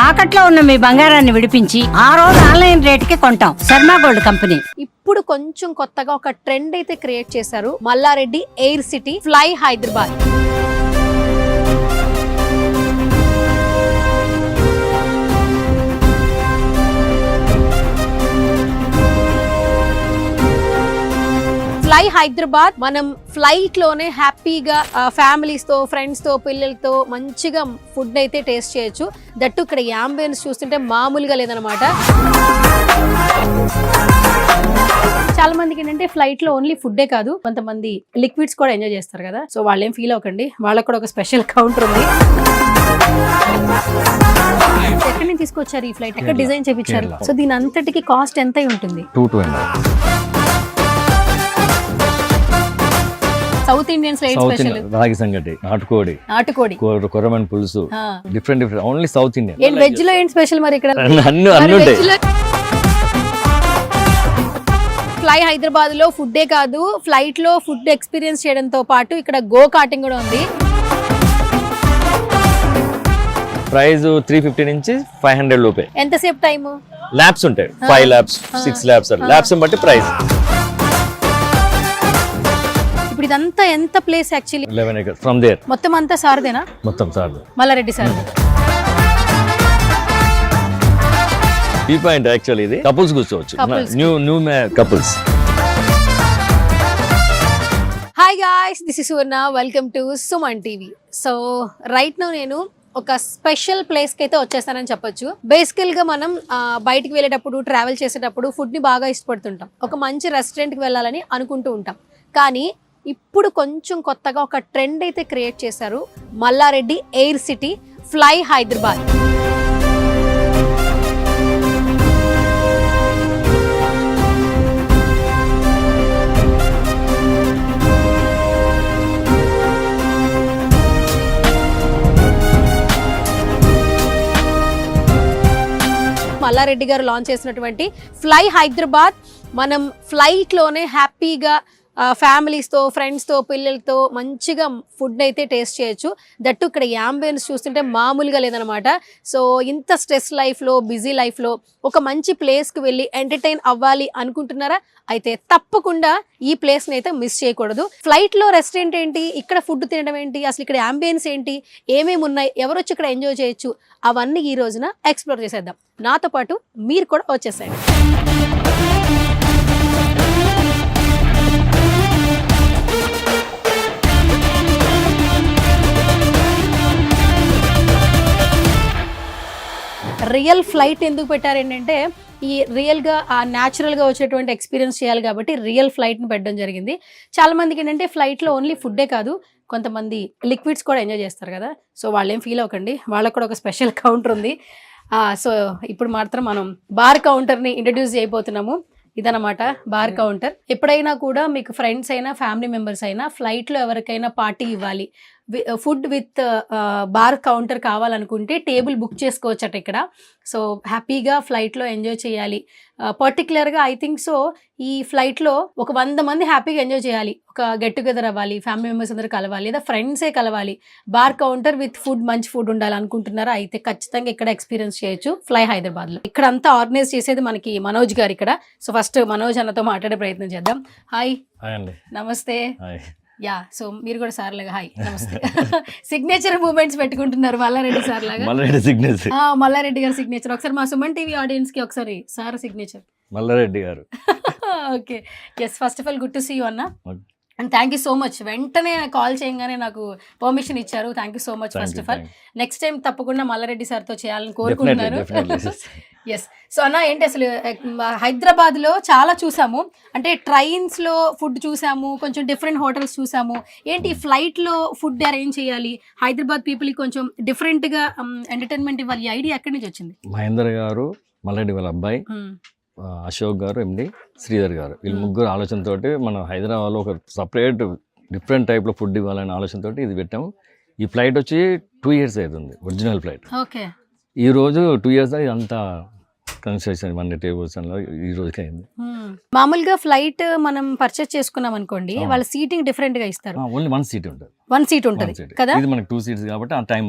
తాకట్లో ఉన్న మీ బంగారాన్ని విడిపించి ఆ రోజు ఆన్లైన్ రేటుకి కొంటాం. Sharma gold company. ఇప్పుడు కొంచెం కొత్తగా ఒక ట్రెండ్ అయితే క్రియేట్ చేశారు. Malla Reddy air city fly Hyderabad. Fly Hyderabad మనం ఫ్లైట్ లోనే హ్యాపీగా ఫ్యామిలీస్ తో ఫ్రెండ్స్ తో పిల్లలతో మంచిగా ఫుడ్ అయితే టేస్ట్ చేయొచ్చు. దట్టు ఇక్కడ యాంబియన్స్ చూస్తుంటే మామూలుగా లేదనమాట. చాలా మందికి ఏంటంటే ఫ్లైట్ లో ఓన్లీ ఫుడ్డే కాదు, కొంతమంది లిక్విడ్స్ కూడా ఎంజాయ్ చేస్తారు కదా. సో వాళ్ళేం ఫీల్ అవ్వకండి, వాళ్ళకి కూడా ఒక స్పెషల్ కౌంటర్ ఉంది. ఎక్కడి నుంచి తీసుకొచ్చారు ఈ ఫ్లైట్? ఎక్కడ డిజైన్ చేయించారు? సో దీని అంతటికి కాస్ట్ ఎంత ఉంటుంది? సౌత్ ఇండియన్ స్పెషల్ రాగి సంగటి, నాటుకోడి, కొర్రమన్ పులుసు, different only south Indian. Veg లో ఏంటి స్పెషల్ మరి ఇక్కడ? ఫ్లై హైదరాబాద్ లో ఫుడ్డే కాదు, ఫ్లైట్ లో ఫుడ్ ఎక్స్పీరియన్స్ చేయడంతో పాటు ఇక్కడ గో కార్టింగ్ కూడా ఉంది. ప్రైస్ 350 నుంచి 500 లోపే. ఎంతసేపు టైము? ల్యాబ్స్ ఉంటాయి, 5 ల్యాబ్స్ 6 ల్యాబ్స్, ల్యాబ్స్ బట్టి ప్రైస్. ఇప్పుడు ఇదంతా ఎంత place actually? 11 acres from there. మొత్తం అంతా సార్దేనా? మొత్తం సార్ది, మల్లారెడ్డి సార్. ఈ పాయింట్ యాక్చువల్లీ ఇది కపుల్స్ కూర్చోవచ్చు, new couples. Hi guys, this is Suvarna, welcome to Suman TV. So right now నేను ఒక స్పెషల్ ప్లేస్ కి అయితే వచ్చేస్తానని చెప్పొచ్చు. బేసికల్ గా మనం బయటికి వెళ్ళేటప్పుడు, ట్రావెల్ చేసేటప్పుడు ఫుడ్ ని బాగా ఇష్టపడుతుంటాం. ఒక మంచి రెస్టారెంట్ కి వెళ్ళాలని అనుకుంటూ ఉంటాం. కానీ ఇప్పుడు కొంచెం కొత్తగా ఒక ట్రెండ్ అయితే క్రియేట్ చేశారు. Malla Reddy air city fly Hyderabad. Malla Reddy గారు లాంచ్ చేసినటువంటి ఫ్లై హైదరాబాద్ మనం ఫ్లైట్ లోనే హ్యాపీగా ఫ్యామిలీస్ తో ఫ్రెండ్స్ తో పిల్లలతో మంచిగా ఫుడ్ అయితే టేస్ట్ చేయొచ్చు. దట్టు ఇక్కడ యాంబియన్స్ చూస్తుంటే మామూలుగా లేదనమాట. సో ఇంత స్ట్రెస్ లైఫ్ లో, బిజీ లైఫ్ లో ఒక మంచి ప్లేస్ కి వెళ్ళి ఎంటర్టైన్ అవ్వాలి అనుకుంటున్నారా? అయితే తప్పకుండా ఈ ప్లేస్ ని అయితే మిస్ చేయకూడదు. ఫ్లైట్ లో రెస్టారెంట్ ఏంటి, ఇక్కడ ఫుడ్ తినడం ఏంటి, అసలు ఇక్కడ యాంబియన్స్ ఏంటి, ఏమేమి ఉన్నాయి, ఎవరు వచ్చి ఇక్కడ ఎంజాయ్ చేయొచ్చు, అవన్నీ ఈ రోజున ఎక్స్ప్లోర్ చేసేద్దాం. నాతో పాటు మీరు కూడా వచ్చేసేయండి. రియల్ ఫ్లైట్ ఎందుకు పెట్టారు ఏంటంటే, ఈ రియల్గా ఆ న్యాచురల్గా వచ్చేటువంటి ఎక్స్పీరియన్స్ చేయాలి కాబట్టి రియల్ ఫ్లైట్ని పెట్టడం జరిగింది. చాలా మందికి ఏంటంటే ఫ్లైట్లో ఓన్లీ ఫుడ్డే కాదు, కొంతమంది లిక్విడ్స్ కూడా ఎంజాయ్ చేస్తారు కదా. సో వాళ్ళేం ఫీల్ అవ్వకండి, వాళ్ళకి కూడా ఒక స్పెషల్ కౌంటర్ ఉంది. సో ఇప్పుడు మాత్రం మనం బార్ కౌంటర్ని ఇంట్రడ్యూస్ చేయబోతున్నాము. ఇదనమాట బార్ కౌంటర్. ఎప్పుడైనా కూడా మీకు ఫ్రెండ్స్ అయినా ఫ్యామిలీ మెంబర్స్ అయినా ఫ్లైట్లో ఎవరికైనా పార్టీ ఇవ్వాలి, ఫుడ్ విత్ బార్ కౌంటర్ కావాలనుకుంటే టేబుల్ బుక్ చేసుకోవచ్చట ఇక్కడ. సో హ్యాపీగా ఫ్లైట్లో ఎంజాయ్ చేయాలి. పర్టికులర్గా ఐ థింక్ సో ఈ ఫ్లైట్లో ఒక 100 మంది హ్యాపీగా ఎంజాయ్ చేయాలి, ఒక గెట్ టుగెదర్ అవ్వాలి, ఫ్యామిలీ మెంబర్స్ అందరూ కలవాలి, లేదా ఫ్రెండ్సే కలవాలి, బార్ కౌంటర్ విత్ ఫుడ్, మంచి ఫుడ్ ఉండాలి అనుకుంటున్నారా? అయితే ఖచ్చితంగా ఇక్కడ ఎక్స్పీరియన్స్ చేయొచ్చు ఫ్లై హైదరాబాద్లో. ఇక్కడ అంతా ఆర్గనైజ్ చేసేది మనకి మనోజ్ గారు ఇక్కడ. సో ఫస్ట్ మనోజ్ అన్నతో మాట్లాడే ప్రయత్నం చేద్దాం. హాయ్ అండి. నమస్తే. యా, సో మీరు కూడా సార్ లాగా హాయ్ నమస్తే. సిగ్నేచర్ మూమెంట్స్ పెట్టుకుంటున్నారు మల్లారెడ్డి సార్ లాగా. మల్లారెడ్డి గారు సిగ్నేచర్. ఒకసారి మా సుమన్ టీవీ ఆడియన్స్ కి ఒకసారి సార్ సిగ్నేచర్. మల్లారెడ్డి గారు. Okay, yes, first of all good to see you అన్న. And thank you so much. వెంటనే కాల్ చేయగానే నాకు పర్మిషన్ ఇచ్చారు. Thank you so much. First of all next time తప్పకుండా మల్లారెడ్డి సార్తో చేయాలని కోరుకుంటున్నాను. ఎస్. సో అన్న, ఏంటి అసలు హైదరాబాద్ లో చాలా చూసాము, అంటే ట్రైన్స్ లో ఫుడ్ చూసాము, కొంచెం డిఫరెంట్ హోటల్స్ చూసాము. ఏంటి ఫ్లైట్ లో ఫుడ్ అరేంజ్ చేయాలి, హైదరాబాద్ పీపుల్ కి కొంచెం డిఫరెంట్ గా ఎంటర్టైన్మెంట్ ఇవ్వాలి, ఐడియా ఎక్కడి నుంచి వచ్చింది? మహేందర్ గారు, మల్లారెడ్డి వాళ్ళ అబ్బాయి అశోక్ గారు, ఎండి శ్రీధర్ గారు, వీళ్ళు ముగ్గురు ఆలోచనతోటి మనం హైదరాబాద్లో ఒక సపరేట్ డిఫరెంట్ టైప్లో ఫుడ్ ఇవ్వాలనే ఆలోచనతోటి ఇది పెట్టాము. ఈ ఫ్లైట్ వచ్చి 2 years అవుతుంది, ఒరిజినల్ ఫ్లైట్. ఓకే. ఈ రోజు 2 years అంతా కన్స్ట్రక్షన్ ఇవన్నీ టేబుల్స్ అలా ఈ రోజుకి అయింది. మామూలుగా ఫ్లైట్ మనం పర్చేస్ చేసుకున్నాం అనుకోండి, వాళ్ళ సీటింగ్ డిఫరెంట్ గా ఇస్తారు. ఓన్లీ 1 సీట్ ఉంటుంది. 1 సీట్ ఉంటుంది కదా. ఇది మనకి 2 సీట్స్ కాబట్టి ఆ టైం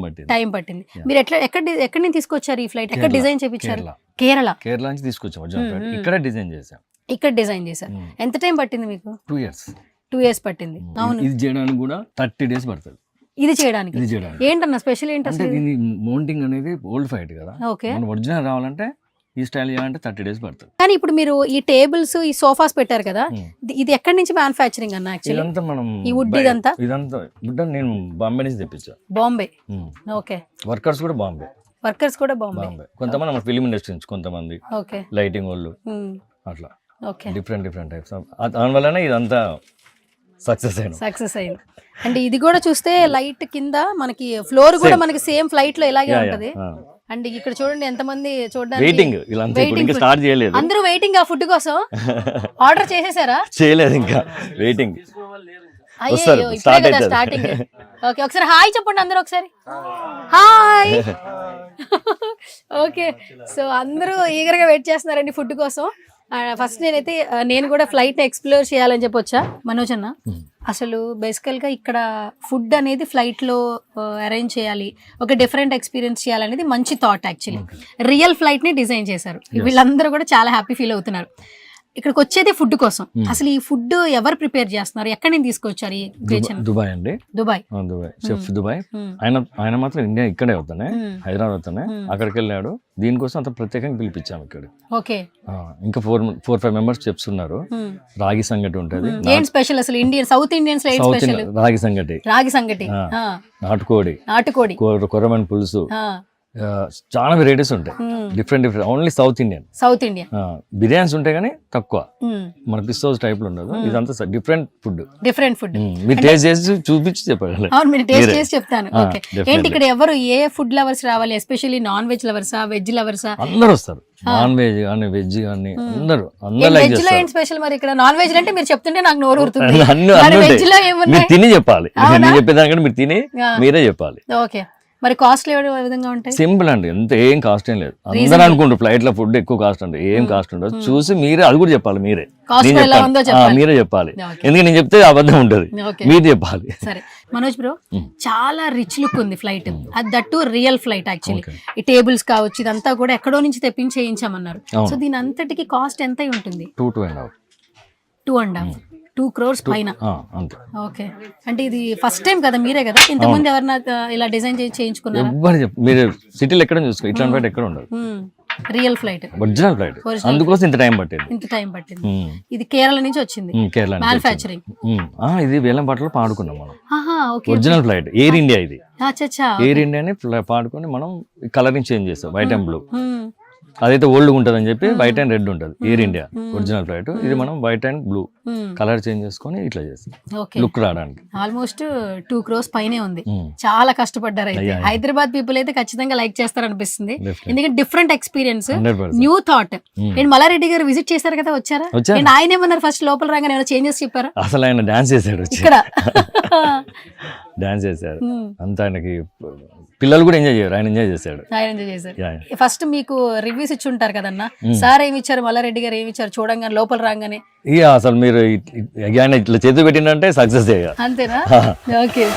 పట్టింది. మీరు ఎక్కడి నుంచి తీసుకొచ్చారు ఈ ఫ్లైట్? ఎక్కడ డిజైన్ చేపించారు? కేరళ నుంచి తీసుకొచ్చాం ఒరిజినల్ ఫ్లైట్. ఇక్కడ డిజైన్ చేసాం. ఇక్కడ డిజైన్ చేశారు. ఎంత టైం పట్టింది మీకు? 2 years. 2 years పట్టింది. అవును, ఇది చేయడానికి కూడా 30 days పడుతుంది. ఇది చేయడానికి ఏంటన్నా స్పెషల్ ఏంటి అసలు? దీని మౌంటింగ్ అనేది ఓల్డ్ ఫ్లైట్ కదా. ఓకే, మన ఒరిజినల్ రావాలంటే ఈ స్టైల్ చేయాలంటే 30 days పడుతుంది. కానీ ఇప్పుడు మీరు ఈ టేబుల్స్, ఈ సోఫాస్ పెట్టారు కదా, ఇది ఎక్కడి నుంచి మ్యానుఫ్యాక్చరింగ్ అన్న? యాక్చువల్లీ ఇదంతా మనం ఈ వుడ్ ఇదంతా నేను బాంబే నుంచి తెప్పించా. బాంబే. ఓకే, వర్కర్స్ కూడా బాంబే. కొంతమంది మన ఫిలిం ఇండస్ట్రీ నుంచి, కొంతమంది లైటింగ్ వాళ్ళు, అట్లా డిఫరెంట్ టైప్స్. దాని వల్లనే ఇదంతా సక్సెస్ అయింది. అంటే ఇది కూడా చూస్తే లైట్ కింద మనకి ఫ్లోర్ కూడా మనకి సేమ్ ఫ్లైట్ లో ఇలాగే ఉంటది. అండ్ ఇక్కడ చూడండి ఎంతమంది చూడడానికి స్టార్ట్ చేయలేదు, అందరూ వెయిటింగ్ ఆ ఫుడ్ కోసం. ఆర్డర్ చేసేసారా? చేయలేదు, ఇంకా వెయిటింగ్. స్టార్టింగ్. ఓకే, ఒకసారి హాయ్ చెప్పండి అందరూ, ఒకసారి హాయ్. ఓకే, సో అందరూ ఈగర్ గా వెయిట్ చేస్తున్నారండి ఫుడ్ కోసం. ఫస్ట్ నేను కూడా ఫ్లైట్ ఎక్స్ప్లోర్ చేయాలని చెప్పి వచ్చా. మనోజ్ అన్న, అసలు బేసికల్ గా ఇక్కడ ఫుడ్ అనేది ఫ్లైట్ లో అరేంజ్ చేయాలి, ఒక డిఫరెంట్ ఎక్స్పీరియన్స్ చేయాలనేది మంచి థాట్. యాక్చువల్లీ రియల్ ఫ్లైట్ ని డిజైన్ చేశారు. వీళ్ళందరూ కూడా చాలా హ్యాపీ ఫీల్ అవుతున్నారు. ఇక్కడికి వచ్చేది ఫుడ్ కోసం. అసలు ఈ ఫుడ్ ఎవరు ప్రిపేర్ చేస్తున్నారు? ఎక్కడి నుంచి తీసుకొచ్చారు? దుబాయ్ అండి. Dubai chef Dubai. ఆయన మాత్రం ఇండియా ఇక్కడే అవుతానే, హైదరాబాద్ అవుతానే. అక్కడికి వెళ్ళాడు. దీనికోసం అంత ప్రత్యేకంగా పిలిపించాము ఇక్కడ. ఓకే, ఇంకా 4-5 members చెప్స్ ఉన్నారు. రాగి సంగటి ఉంటది. ఏం స్పెషల్ అసలు? సౌత్ ఇండియన్స్ లో ఏం స్పెషల్? రాగి సంగటి, నాటుకోడి, కొర్రమన్ పులుసు, చాలా వెరైటీస్ ఉంటాయి. Different only south Indian biryanis ఉంటాయి కానీ తక్కువ. మన పిస్ హౌస్ టైప్ లో ఉండదు. ఇదంతా డిఫరెంట్ ఫుడ్. మీరు టేస్ట్ చేసి చూపించి చెప్పాలి. చెప్తాను. ఏంటి ఇక్కడ ఎవరు ఏ ఫుడ్ లవర్స్ రావాలి? ఎస్పెషల్లీ నాన్ వెజ్ లవర్సా, వెజ్ లవర్సా? అందరూ వస్తారు. నాన్ వెజ్ కానీ వెజ్ కానీ అందరూ వెజ్ లో ఏంటి స్పెషల్ మరి ఇక్కడ? నాన్ వెజ్ అంటే మీరు చెప్తుంటే నాకు నోరు ఊరుతుంది. తిని చెప్పాలి. నేను చెప్పేదానికంటే మీరు తిని మీరే చెప్పాలి. ఓకే, మరి కాస్ట్ ఏ విధంగా ఉంటాయి? సింపుల్ అండి, ఎంత ఏం కాస్ట్ ఏం లేదు. అందరూ అనుకుంటారు ఫ్లైట్ లో ఫుడ్ ఎక్కువ కాస్ట్ అంటే. ఏం కాస్ట్ ఉండదు. చూసి మీరే అది కూడా చెప్పాలి. మీరే చెప్పాలి. ఎందుకంటే నేను చెప్తే అబద్ధం ఉంటది, మీరు చెప్పాలి. సరే మనోజ్ బ్రో, చాలా రిచ్ లుక్ ఉంది ఫ్లైట్. అది దట్టు రియల్ ఫ్లైట్. యాక్చువల్లీ ఈ టేబుల్స్ కావచ్చు, ఇదంతా కూడా ఎక్కడో నుంచి తెప్పించి చేయించామన్నారు. సో దీని అంతటికి కాస్ట్ ఎంత ఉంటుంది? 2.5 crores పైన. ఓకే, అంటే ఇది ఫస్ట్ టైం కదా మీరే కదా? ఇంతకుముందు ఎవరైనా ఇలా డిజైన్ చేయించుకున్నారు? మీరు సిటీలో ఎక్కడ చూసుకో, ఇట్లాంటి ఫ్లైట్ ఎక్కడ ఉండదు. Real flight, original flight. అందుకోసం ఇంత టైం పట్టింది. ఇది కేరళ నుంచి వచ్చింది, మ్యానుఫ్యాక్చరింగ్. ఇది వేలంపాటలో పాడుకున్నాం మనం. Original flight air India. ఇది ఎయిర్ ఇండియాని పాడుకొని మనం కలరింగ్ చేంజ్ చేస్తాం, వైట్ అండ్ బ్లూ. అదైతే ఓల్డ్ ఉంటది అని చెప్పి వైట్ అండ్ రెడ్ ఉంటది ఎయిర్ ఇండియా ఒరిజినల్ ఫ్లైట్. ఇది మనం white and blue colour change చేసుకొని ఇట్లా చేస్తాం లుక్ రావడానికి. ఆల్మోస్ట్ 2 crores పైనే ఉంది. చాలా కష్టపడ్డారు. అయితే హైదరాబాద్ పీపుల్ అయితే ఖచ్చితంగా లైక్ చేస్తారు అనిపిస్తుంది. ఎందుకంటే డిఫరెంట్ ఎక్స్పీరియన్స్, న్యూ థాట్. నేను మల్లారెడ్డి గారు విజిట్ చేశారు కదా, వచ్చారా? ఆయన ఏమన్నారు ఫస్ట్ లోపల రాగానే? ఏమైనా చేంజెస్ చెప్పారా? అసలు ఆయన డాన్స్ చేశాడు ఇక్కడ. డాన్స్ చేశారు అంతా. ఆయనకి పిల్లలు కూడా ఎంజాయ్ చేశారు, ఆయన ఎంజాయ్ చేశాడు. ఫస్ట్ మీకు రివ్యూస్ ఇచ్చి ఉంటారు కదన్నా, సార్ ఏమి ఇచ్చారు, మల్లారెడ్డి గారు ఏమి ఇచ్చారు చూడంగానే లోపల రాగానే? ఇక అసలు మీరు ఆయన ఇట్లా చేతి పెట్టిందంటే సక్సెస్ అంతేనా? ఓకే.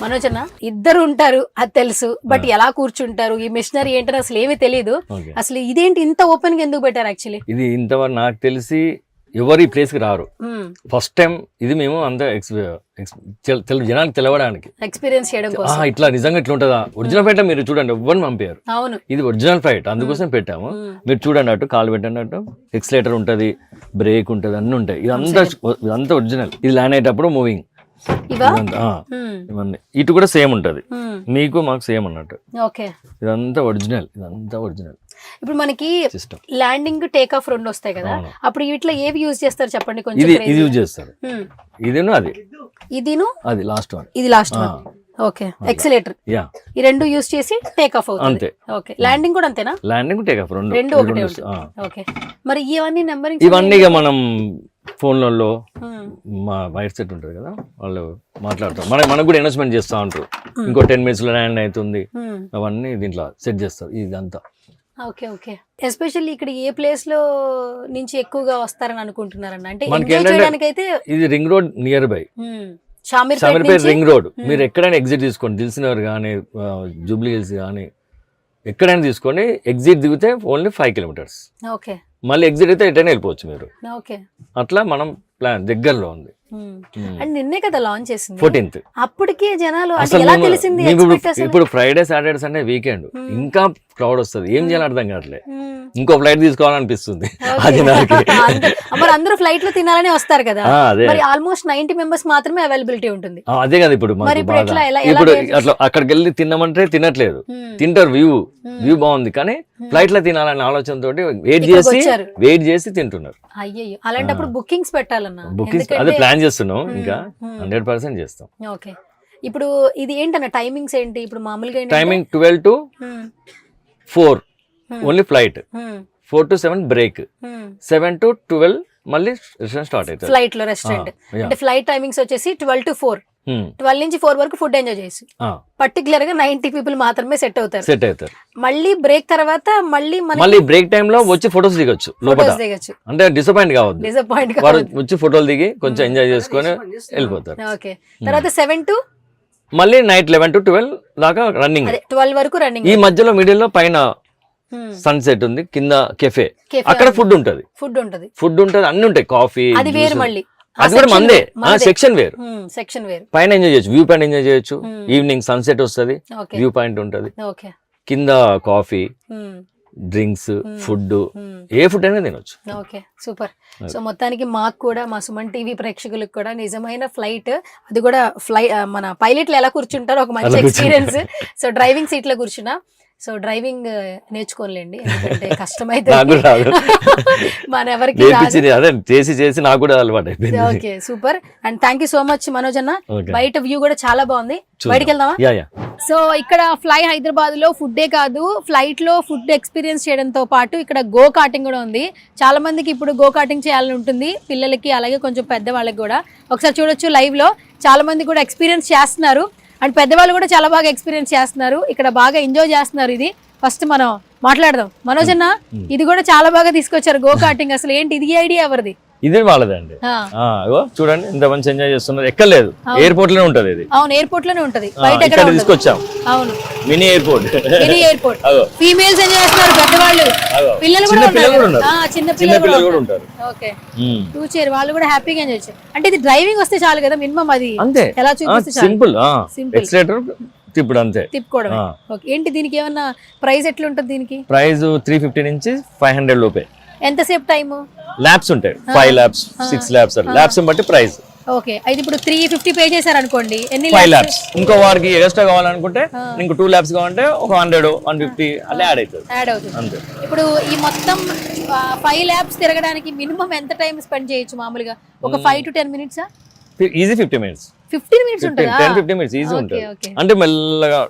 మనోజ్ అన్న, ఇద్దరు ఉంటారు అది తెలుసు, బట్ ఎలా కూర్చుంటారు, ఈ మిషనరీ ఏంటని అసలు ఏమీ తెలియదు. అసలు ఇదేంటి ఇంత ఓపెన్ గా ఎందుకు పెట్టారు? యాక్చువల్లీ ఇది ఇంతవరకు నాకు తెలిసి ఎవరు ఈ ప్లేస్ కి రారు. ఫస్ట్ టైం ఇది మేము అంత జనానికి తెలవడానికి, ఎక్స్పీరియన్స్ చేయడం కోసం. ఇట్లా నిజంగా ఇట్లా ఉంటుందా? ఒరిజినల్ ఫ్లైట్ మీరు చూడండి, ఎవ్వరు పంపారు. అవును, ఇది ఒరిజినల్ ఫ్లైట్, అందుకోసం పెట్టాము. మీరు చూడండి, అటు కాలు పెట్టినట్టు ఎక్సిలేటర్ ఉంటది, బ్రేక్ ఉంటది, అన్ని ఉంటాయి. ఇదంతా ఒరిజినల్. ఇది ల్యాండ్ అయ్యేటప్పుడు మూవింగ్ ఇవన్నీ. ఇటు కూడా సేమ్ ఉంటది, మీకు మాకు సేమ్ అన్నట్టు. ఇదంతా ఒరిజినల్. ఇప్పుడు మనకి ల్యాండింగ్ టేక్ ఆఫ్ రెండు వస్తాయి కదా, అప్పుడు వీటిలో ఏవి యూజ్ చేస్తారు చెప్పండి కొంచెం. ఇది యూజ్ చేస్తారు. ఇదేను అది ఇదిను అది లాస్ట్ వన్. ఇది last one. Okay escalator yeah ఈ రెండు యూస్ చేసి టేక్ ఆఫ్ అవుతుంది అంతే. ఓకే ల్యాండింగ్ కూడా అంతేనా ల్యాండింగ్ టేక్ ఆఫ్ రెండు ఒకటే ఉంటుంది ఓకే మరి ఇవన్నీ నెంబరింగ్ ఇవన్నీ ఇక మనం ఫోన్లలో మా వైర్ సెట్ ఉంటుంది కదా వాళ్ళు మాట్లాడతారు మనకు కూడా ఇన్వెస్ట్మెంట్ చేస్తూ ఉంటారు ఇంకో 10 minutes లో ల్యాండ్ అవుతుంది అవన్నీ దీంట్లో సెట్ చేస్తారు ఇదంతా. ఓకే ఓకే ఎస్పెషల్లీ ఇక్కడ ఏ ప్లేస్ లో నుంచి ఎక్కువగా వస్తారని అనుకుంటున్నారన్న అంటే మనకి ఎంజాయ్ ఏంటంటే చేయడానికైతే ఇది ring road near by Shamirpet ring road. మీరు ఎక్కడైనా ఎగ్జిట్ తీసుకోండి, దిల్సుఖ్నగర్ కానీ జూబ్లీ హిల్స్ కానీ ఎక్కడైనా తీసుకొని ఎగ్జిట్ దిగితే ఓన్లీ 5 kilometers. ఓకే మళ్ళీ ఎగ్జిట్ అయితే ఎటైనా వెళ్ళిపోవచ్చు మీరు. ఓకే అట్లా మనం ప్లాన్ దగ్గరలో ఉంది. అండ్ నిన్నే కదా లాంచ్ చేసింది 14th. అప్పటికే జనాలు అంటే అసలు ఎలా తెలిసింది ఇప్పుడు ఫ్రైడే సాటర్డే సండే వీకెండ్ ఇంకా క్రౌడ్ వస్తుంది, ఏం చేయాలి అర్థం కావట్లే. ఇంకో ఫ్లైట్ తీసుకోవాలనిపిస్తుంది అది నాకు. మరి అందరూ ఫ్లైట్ లో తినాలని వస్తారు కదా, అదే మరి ఆల్మోస్ట్ 90 members మాత్రమే అవైలబిలిటీ ఉంటుంది. అదే కదా ఇప్పుడు మరి ఇప్పుడు ఎట్లా ఇప్పుడు అట్లా అక్కడికి వెళ్ళి తిన్నామంటే తినట్లేదు, తింటారు. వ్యూ బాగుంది కానీ ఫ్లైట్ లో తినాలనే ఆలోచనతో వెయిట్ చేసి తింటున్నారు. అయ్యో అలాంటప్పుడు బుకింగ్స్ పెట్టాలన్నా. బుకింగ్స్ అదే ప్లాన్ చేస్తున్నాం, ఇంకా 100% చేస్తాం. ఓకే ఇప్పుడు ఇది ఏంటన్న టైమింగ్స్ ఏంటి ఇప్పుడు మామూలుగా timing 12 to 4 only flight, 4 to 7 break, 7 to 12 మళ్ళీ రెస్టారెంట్ స్టార్ట్ అవుతుంది. ఫ్లైట్ లో రెస్టారెంట్ అంటే ఫ్లైట్ టైమింగ్స్ వచ్చేసి 12 to 4, 12 నుంచి 4 వరకు ఫుడ్ ఎంజాయ్ చేసి పర్టికులర్ గా 90 people మాత్రమే సెట్ అవుతారు. మళ్ళీ బ్రేక్ తర్వాత మళ్ళీ బ్రేక్ టైమ్ లో వచ్చి ఫొటోస్ దిగొచ్చు లోపల, అంటే డిసప్పాయింట్ కావద్దు, వచ్చి ఫోటోలు దిగి కొంచెం ఎంజాయ్ చేసుకొని వెళ్ళిపోతారు. ఓకే తర్వాత 7 to మళ్ళీ నైట్ 11 to 12 దాకా రన్నింగ్, 12 వరకు రన్నింగ్. ఈ మధ్యలో మిడిల్ లో పైన సన్సెట్ ఉంది, కింద కెఫే, అక్కడ ఫుడ్ ఉంటది అన్ని ఉంటాయి, కాఫీ అది వేరు, మళ్ళీ అది కూడా మందే, సెక్షన్ వేరు. పైన ఎంజాయ్ చేయొచ్చు, వ్యూ పాయింట్ ఎంజాయ్ చేయొచ్చు. ఈవినింగ్ సన్సెట్ వస్తుంది, వ్యూ పాయింట్ ఉంటది, కింద కాఫీ, డ్రింక్స్, ఫుడ్, ఏ ఫుడ్ అయినా తినొచ్చు. Okay super. సో మొత్తానికి మాకు కూడా మా సుమన్ టీవీ ప్రేక్షకులకు కూడా నిజమైన ఫ్లైట్, అది కూడా మన పైలట్లు ఎలా కూర్చుంటారో ఒక మంచి ఎక్స్పీరియన్స్. సో డ్రైవింగ్ సీట్ లో కూర్చున్నా, సో డ్రైవింగ్ నేర్చుకోలేండి, ఎందుకంటే కష్టమైతే మన ఎవరికి చేసి నాకు కూడా అలవాటు అయిపోయింది. Okay super and thank you so much Manoj అన్న. బయట వ్యూ కూడా చాలా బాగుంది, బయటికి వెళ్దామా? సో ఇక్కడ ఫ్లై హైదరాబాద్ లో ఫుడ్డే కాదు, ఫ్లైట్ లో ఫుడ్ ఎక్స్పీరియన్స్ చేయడంతో పాటు ఇక్కడ గో కార్టింగ్ కూడా ఉంది. చాలా మందికి ఇప్పుడు గో కార్టింగ్ చేయాలని ఉంటుంది, పిల్లలకి అలాగే కొంచెం పెద్దవాళ్ళకి కూడా. ఒకసారి చూడొచ్చు లైవ్ లో చాలా మంది కూడా ఎక్స్పీరియన్స్ చేస్తున్నారు, అండ్ పెద్దవాళ్ళు కూడా చాలా బాగా ఎక్స్పీరియన్స్ చేస్తున్నారు, ఇక్కడ బాగా ఎంజాయ్ చేస్తున్నారు. ఇది ఫస్ట్ మనం మాట్లాడదాం. మనోజ్ అన్న ఇది కూడా చాలా బాగా తీసుకొచ్చారు గో కార్టింగ్, అసలు ఏంటి ఇది ఐడియా ఎవరిది? ఇది వాళ్ళదండి. చూడండి ఎంత మంచి ఎంజాయ్ చేస్తున్నారు, ఎక్కలేదు, ఎయిర్పోర్ట్ లోనే ఉంటది ఇది. అవును ఎయిర్పోర్ట్ లోనే ఉంటది, బయట ఎక్కడ తీసుకొచ్చాం. అవును మినీ ఎయిర్పోర్ట్, ఫీమేల్స్ ఎంజాయ్ చేస్తున్నారు, పెద్దవాళ్ళు, పిల్లలు కూడా ఉన్నారు, చిన్న పిల్లలు కూడా ఉంటారు. ఓకే 2 chair వాళ్ళు కూడా హ్యాపీగా ఎంజాయ్ చేస్తారు. అంటే ఇది డ్రైవింగ్ వస్తే చాలు కదా మినిమం, అది ఎలా చూపిస్తే సింపుల్ ఎక్సలేటర్ ఇప్పుడు అంతే తిప్పుకోవడమే. ఓకే ఏంటి దీనికి ఏమన్నా ప్రైస్ ఎట్లా ఉంటుంది? దీనికి ప్రైస్ 350 నుంచి 500 లోపే. ఎంతసేపు టైం? ల్యాబ్స్ ఉంటాయి, 5 laps 6 laps, ల్యాబ్స్ బట్టి ప్రైస్. ఓకే అయితే ఇప్పుడు 350 పే చేశారు అనుకోండి, ఎన్ని 5 laps. ఇంకో వారికి ఎక్స్ట్రా కావాలనుకుంటే ఇంకో 2 laps కావాలంటే ఒక 100 150 అలా యాడ్ అవుతుంది అంతే. ఇప్పుడు ఈ మొత్తం 5 laps తిరగడానికి మినిమం ఎంత టైం స్పెండ్ చేయొచ్చు మామూలుగా? ఒక 5 to 10 minutes? Easy 15 minutes. 15 minutes ఉంటుందా? 10-15 minutes ఈజీ ఉంటుంది. అంటే మెల్లగా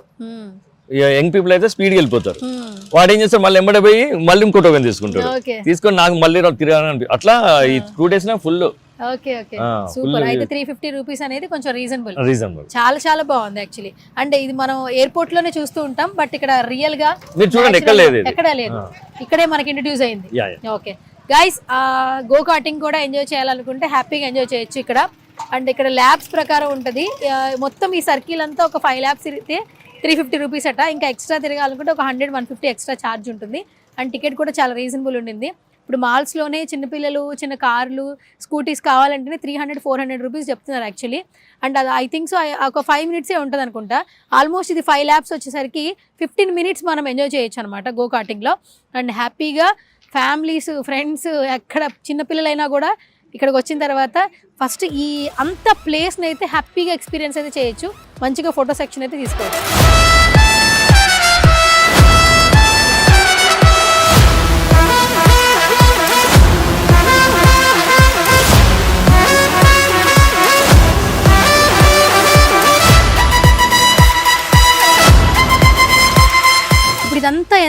యంగ్ పీపుల్ అయితే స్పీడ్ గా వెళ్ళిపోతారు, వాడు ఏం చేస్తారు మళ్ళీ ఎంబడే పోయి మళ్ళీ ఇంకో టోకెన్ తీసుకుంటారు, తీసుకొని నాకు మళ్ళీ తిరగాలని అట్లా ఈ 2 days full. Okay okay super. అయితే 350 రూపీస్ అనేది కొంచెం రీజనబుల్, చాలా చాలా బాగుంది యాక్చువల్లీ. అంటే ఇది మనం ఎయిర్పోర్ట్ లోనే చూస్తూ ఉంటాం, బట్ ఇక్కడ రియల్ గా మీరు చూడండి ఎక్కడ లేదు, ఇక్కడే మనకి ఇంట్రడ్యూస్ అయింది. ఓకే గైస్ గో కార్టింగ్ కూడా ఎంజాయ్ చేయాలనుకుంటే హ్యాపీగా ఎంజాయ్ చేయొచ్చు ఇక్కడ. అండ్ ఇక్కడ ల్యాబ్స్ ప్రకారం ఉంటుంది, మొత్తం ఈ సర్కిల్ అంతా ఒక 5 laps తిరిగితే 350 రూపీస్ అట. ఇంకా ఎక్స్ట్రా తిరగాలనుకుంటే ఒక 100-150 ఎక్స్ట్రా ఛార్జ్ ఉంటుంది. అండ్ టికెట్ కూడా చాలా రీజనబుల్ ఉండింది. ఇప్పుడు మాల్స్లోనే చిన్నపిల్లలు, చిన్న కార్లు, స్కూటీస్ కావాలంటేనే 300-400 రూపీస్ చెప్తున్నారు యాక్చువల్లీ. అండ్ అది ఐ థింక్ సో ఒక 5 minutes ఉంటుంది అనుకుంటా. ఆల్మోస్ట్ ఇది 5 laps వచ్చేసరికి 15 minutes మనం ఎంజాయ్ చేయొచ్చు అనమాట గో కార్టింగ్లో. అండ్ హ్యాపీగా ఫ్యామిలీస్, ఫ్రెండ్స్, ఎక్కడ చిన్నపిల్లలైనా కూడా ఇక్కడికి వచ్చిన తర్వాత ఫస్ట్ ఈ అంత ప్లేస్ని అయితే హ్యాపీగా ఎక్స్పీరియన్స్ అయితే చేయొచ్చు, మంచిగా ఫోటో సెక్షన్ అయితే తీసుకోవచ్చు.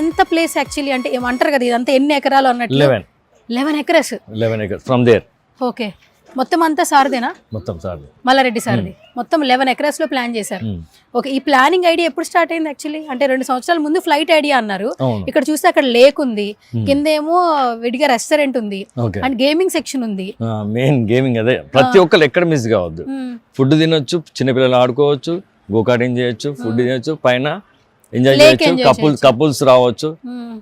ఎంత ప్లేస్ యాక్చువల్లీ అంటే ఏమంటారు కదా ఇదంతా ఎన్ని ఎకరాలు అన్నట్లు 11 acres 11 acres from there. Okay, మొత్తం అంతా సార్దేనా? మొత్తం సార్ మల్లారెడ్డి సార్ది. మొత్తం 11 ఎకరాస్ లో ప్లాన్ చేశారు. ఓకే, ఈ ప్లానింగ్ ఐడియా ఎప్పుడు స్టార్ట్ అయింది యాక్చువల్లీ? అంటే 2 సంవత్సరాల ముందు ఫ్లైట్ ఐడియా అన్నారు. ఇక్కడ చూస్తే అక్కడ లేక్ ఉంది, కింద ఏమో విడిగా రెస్టారెంట్ ఉంది అండ్ గేమింగ్ సెక్షన్ ఉంది. మెయిన్ గేమింగ్ అదే, ప్రతి ఒక్కరు ఎక్కడ మిస్ కావద్దు. ఫుడ్ తినొచ్చు, చిన్నపిల్లలు ఆడుకోవచ్చు, గోకాటింగ్ చేయొచ్చు, ఫుడ్ తినొచ్చు, పైన ఎంజాయ్ చేయొచ్చు, కపుల్స్ రావచ్చు,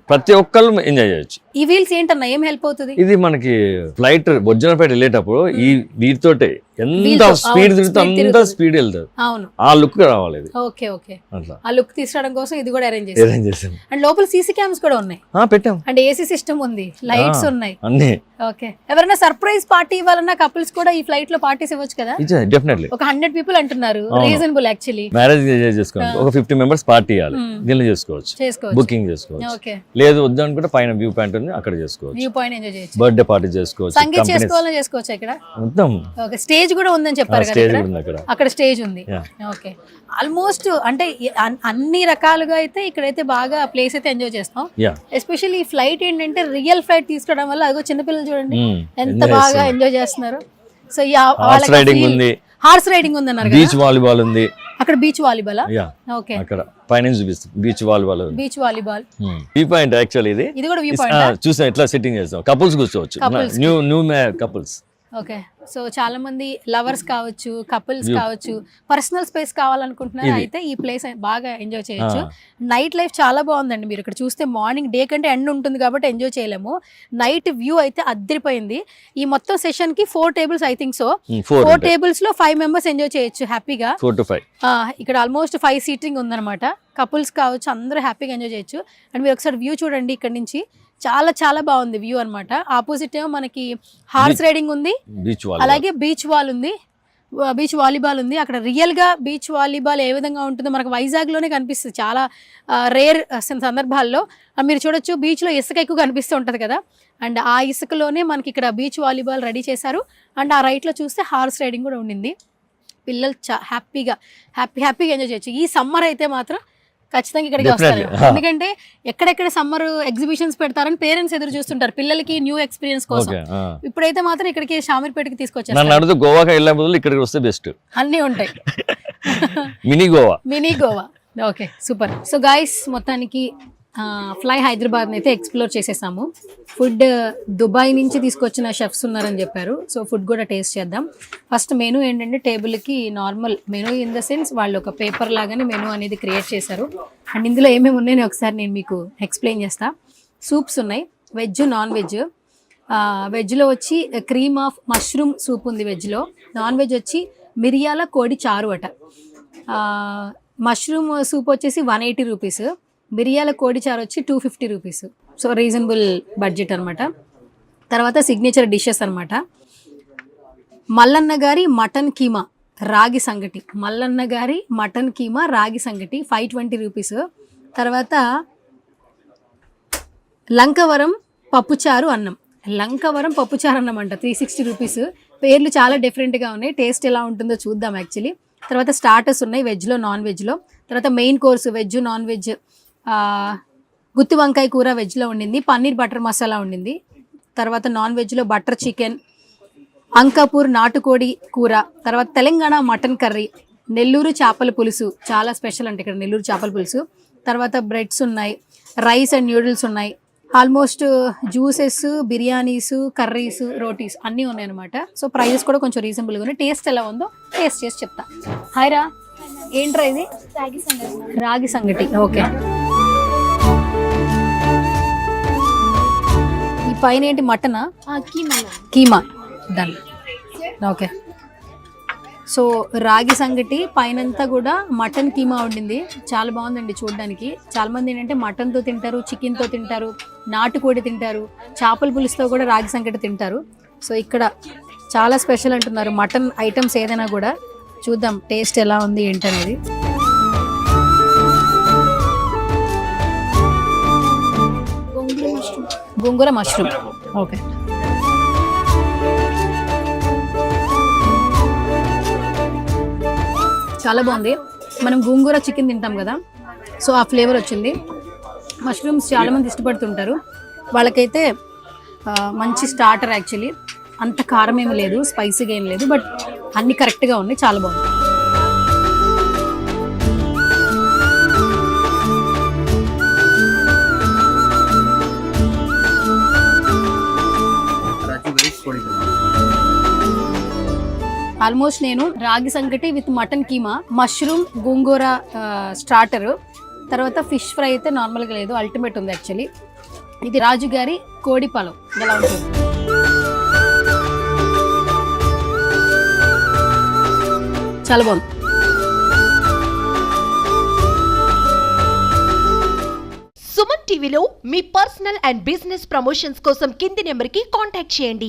ప్రతి ఒక్కరు ఎంజాయ్ చేయొచ్చు. ఈ వీల్స్ ఏంటన్నా ఏం హెల్ప్ అవుతుంది? ఇది మనకి ఫ్లైట్ బొజ్జనపేట వెళ్ళేటప్పుడు ఈ వీటితోటే ఎంత స్పీడ్ తిరుగుతుంది అంత స్పీడ్ వెళ్తారు. అవును, ఆ లుక్ రావాలి ఇది. ఓకే ఓకే, అట్లా ఆ లుక్ తీసుకోవడం కోసం ఇది కూడా అరేంజ్ చేసాం. అండ్ లోపల సీసీ క్యామ్స్ కూడా ఉన్నాయి, పెట్టాం. అండ్ ఏసీ సిస్టమ్ ఉంది, లైట్స్ ఉన్నాయి అన్ని. ఓకే, ఎవరైనా సర్ప్రైజ్ పార్టీ ఇవ్వాలన్నా కపుల్స్ కూడా ఈ ఫ్లైట్ లో పార్టీస్ ఇవ్వచ్చు కదా? డెఫినెట్లీ. ఒక 100 people అంటున్నారు, రీజనబుల్ యాక్చువల్లీ. మ్యారేజ్ చేసుకోవాలి, ఒక 50 members పార్టీ ఇవ్వాలి, దీనిలో చేసుకోవచ్చు, బుకింగ్ చేసుకోవచ్చు. ఓకే, లేదు వద్దు అనుకుంటే పైన వ్యూ పాయింట్ ఉంది, అక్కడ చేసుకోవచ్చు. వ్యూ పాయింట్ ఎంజాయ్ చేయొచ్చు, బర్త్డే పార్టీ చేసుకోవచ్చు, సంగీత్ చేసుకోవాలని చేసుకోవచ్చు ఇక్కడ. మొత్తం ఓకే, స్టేజ్ కూడా ఉందని చెప్పారు కదా, అక్కడ స్టేజ్ ఉంది. ఓకే, ఆల్మోస్ట్ అంటే అన్ని రకాలుగా అయితే ఇక్కడైతే బాగా ప్లేస్ అయితే ఎంజాయ్ చేస్తాం. ఎస్పెషల్లీ ఈ ఫ్లైట్ ఏంటంటే రియల్ ఫ్లైట్ తీసుకోవడం వల్ల అదిగో చిన్నపిల్లలు చూడండి ఎంత బాగా ఎంజాయ్ చేస్తున్నారు. సో హార్స్ రైడింగ్ ఉంది, హార్స్ రైడింగ్ ఉంది అన్నారు, బీచ్ వాలీబాల్ ఉంది. అక్కడ బీచ్ వాలీబాల్. ఓకే, అక్కడ పైన చూపిస్తుంది beach volleyball. Beach volleyball view point actually ఇది కూడా వ్యూ పాయింట్. చూసాం ఎట్లా సెట్టింగ్ చేస్తాం, కపుల్స్ కూర్చోవచ్చు, న్యూ కపుల్స్. ఓకే, సో చాలా మంది లవర్స్ కావచ్చు, కపుల్స్ కావచ్చు, పర్సనల్ స్పేస్ కావాలనుకుంటున్నారు అయితే ఈ ప్లేస్ బాగా ఎంజాయ్ చేయొచ్చు. నైట్ లైఫ్ చాలా బాగుందండి. మీరు ఇక్కడ చూస్తే మార్నింగ్ డే కంటే ఎండ్ ఉంటుంది కాబట్టి ఎంజాయ్ చేయలేము. నైట్ వ్యూ అయితే అద్దరిపోయింది. ఈ మొత్తం సెషన్ కి 4 tables I think so. 4 tables లో 5 members ఎంజాయ్ చేయొచ్చు హ్యాపీగా. 4 to 5 ఇక్కడ ఆల్మోస్ట్ 5 seating ఉందన్నమాట. కపుల్స్ కావచ్చు, అందరూ హ్యాపీగా ఎంజాయ్ చేయొచ్చు. అండ్ మీరు ఒకసారి వ్యూ చూడండి, ఇక్కడ నుంచి చాలా చాలా బాగుంది వ్యూ అన్నమాట. ఆపోజిట్ ఏమో మనకి హార్స్ రైడింగ్ ఉంది, అలాగే బీచ్ వాల్ ఉంది, బీచ్ వాలీబాల్ ఉంది. అక్కడ రియల్ గా బీచ్ వాలీబాల్ ఏ విధంగా ఉంటుందో మనకు వైజాగ్ లోనే కనిపిస్తుంది చాలా రేర్ సందర్భాల్లో. మీరు చూడొచ్చు బీచ్ లో ఇసుక ఎక్కువ కనిపిస్తూ ఉంటది కదా, అండ్ ఆ ఇసుకలోనే మనకి ఇక్కడ బీచ్ వాలీబాల్ రెడీ చేశారు. అండ్ ఆ రైట్ లో చూస్తే హార్స్ రైడింగ్ కూడా ఉండింది. పిల్లలు హ్యాపీగా ఎంజాయ్ చేయొచ్చు. ఈ సమ్మర్ అయితే మాత్రం ఖచ్చితంగా ఇక్కడికి వస్తారు, ఎందుకంటే ఎక్కడెక్కడ సమ్మర్ ఎగ్జిబిషన్స్ పెడతారని పేరెంట్స్ ఎదురు చూస్తుంటారు పిల్లలకి న్యూ ఎక్స్పీరియన్స్ కోసం. ఇప్పుడైతే మాత్రం ఇక్కడికి షామీర్పేటకి తీసుకొచ్చారు. గోవాకి వెళ్ళే బదులు ఇక్కడికి వస్తే బెస్ట్, అన్నీ ఉంటాయి. Mini Goa. Okay, super. So guys, మొత్తానికి ఫ్లై హైదరాబాద్ అయితే ఎక్స్ప్లోర్ చేసేసాము. ఫుడ్ దుబాయ్ నుంచి తీసుకొచ్చిన షెఫ్స్ ఉన్నారని చెప్పారు, సో ఫుడ్ కూడా టేస్ట్ చేద్దాం. ఫస్ట్ మెనూ ఏంటంటే టేబుల్కి normal menu in the sense వాళ్ళు ఒక పేపర్ లాగానే మెనూ అనేది క్రియేట్ చేశారు. అండ్ ఇందులో ఏమేమి ఉన్నాయని ఒకసారి నేను మీకు ఎక్స్ప్లెయిన్ చేస్తా. సూప్స్ ఉన్నాయి, వెజ్ నాన్ వెజ్. వెజ్లో వచ్చి క్రీమ్ ఆఫ్ మష్రూమ్ సూప్ ఉంది వెజ్లో. నాన్ వెజ్ వచ్చి మిరియాల కోడి చారు అట. మష్రూమ్ సూప్ వచ్చేసి 180 rupees, మిరియాల కోడి చారు వచ్చి 250 rupees. సో రీజనబుల్ బడ్జెట్ అనమాట. తర్వాత సిగ్నేచర్ డిషెస్ అనమాట. మల్లన్న గారి మటన్ కీమా రాగి సంగటి, మల్లన్న గారి మటన్ కీమా రాగి సంగటి 520 rupees. తర్వాత లంకవరం పప్పుచారు అన్నం, లంకవరం పప్పుచారు అన్నం అంట 360 rupees. పేర్లు చాలా డిఫరెంట్గా ఉన్నాయి, టేస్ట్ ఎలా ఉంటుందో చూద్దాం యాక్చువల్లీ. తర్వాత స్టార్టర్స్ ఉన్నాయి వెజ్లో నాన్ వెజ్లో. తర్వాత main course veg non veg, గుత్తి వంకాయ కూర వెజ్లో ఉండింది, పన్నీర్ బటర్ మసాలా ఉండింది. తర్వాత నాన్ వెజ్లో బటర్ చికెన్, అంకాపూర్ నాటుకోడి కూర, తర్వాత తెలంగాణ మటన్ కర్రీ, నెల్లూరు చేపల పులుసు చాలా స్పెషల్ అంటే ఇక్కడ నెల్లూరు చేపల పులుసు. తర్వాత బ్రెడ్స్ ఉన్నాయి, రైస్ అండ్ న్యూడిల్స్ ఉన్నాయి. Almost juices, biryanis, curries, rotis అన్నీ ఉన్నాయి అనమాట. సో ప్రైజెస్ కూడా కొంచెం రీజనబుల్గా ఉన్నాయి. టేస్ట్ ఎలా ఉందో టేస్ట్ చేసి చెప్తా. హాయ్ రా, ఏంట్రా ఇది? రాగి సంగటి. ఓకే, ఈ పైన ఏంటి మటనా? కీమా. డన్. ఓకే, సో రాగి సంగటి పైనంతా కూడా మటన్ కీమా ఉండింది. చాలా బాగుందండి చూడడానికి. చాలా మంది ఏంటంటే మటన్తో తింటారు, చికెన్తో తింటారు, నాటుకోడి తింటారు, చేపల పులుసుతో కూడా రాగి సంగటి తింటారు. సో ఇక్కడ చాలా స్పెషల్ అంటున్నారు మటన్ ఐటమ్స్ ఏదైనా కూడా. చూద్దాం టేస్ట్ ఎలా ఉంది ఏంటనేది. గోంగూర మష్రూమ్. ఓకే, చాలా బాగుంది. మనం గోంగూర చికెన్ తింటాం కదా, సో ఆ ఫ్లేవర్ వచ్చింది. మష్రూమ్స్ చాలా మంది ఇష్టపడుతుంటారు. వాళ్ళకైతే మంచి స్టార్టర్ యాక్చువల్లీ. అంత కారం ఏమి లేదు, స్పైసీగా ఏం లేదు, బట్ అన్ని కరెక్ట్గా ఉన్నాయి, చాలా బాగుంది. ఆల్మోస్ట్ నేను రాగి సంకటి విత్ మటన్ కీమా, మష్రూమ్ గోంగూర స్టార్టర్, తర్వాత ఫిష్ ఫ్రై అయితే నార్మల్గా లేదు, అల్టిమేట్ ఉంది యాక్చువల్లీ. ఇది రాజు గారి కోడి పొలం ఎలా ఉంటుంది. చాలా బాగుంది. సుమన్ టీవీలో మీ పర్సనల్ అండ్ బిజినెస్ ప్రమోషన్స్ కోసం కింది నెంబర్కి కాంటాక్ట్ చేయండి.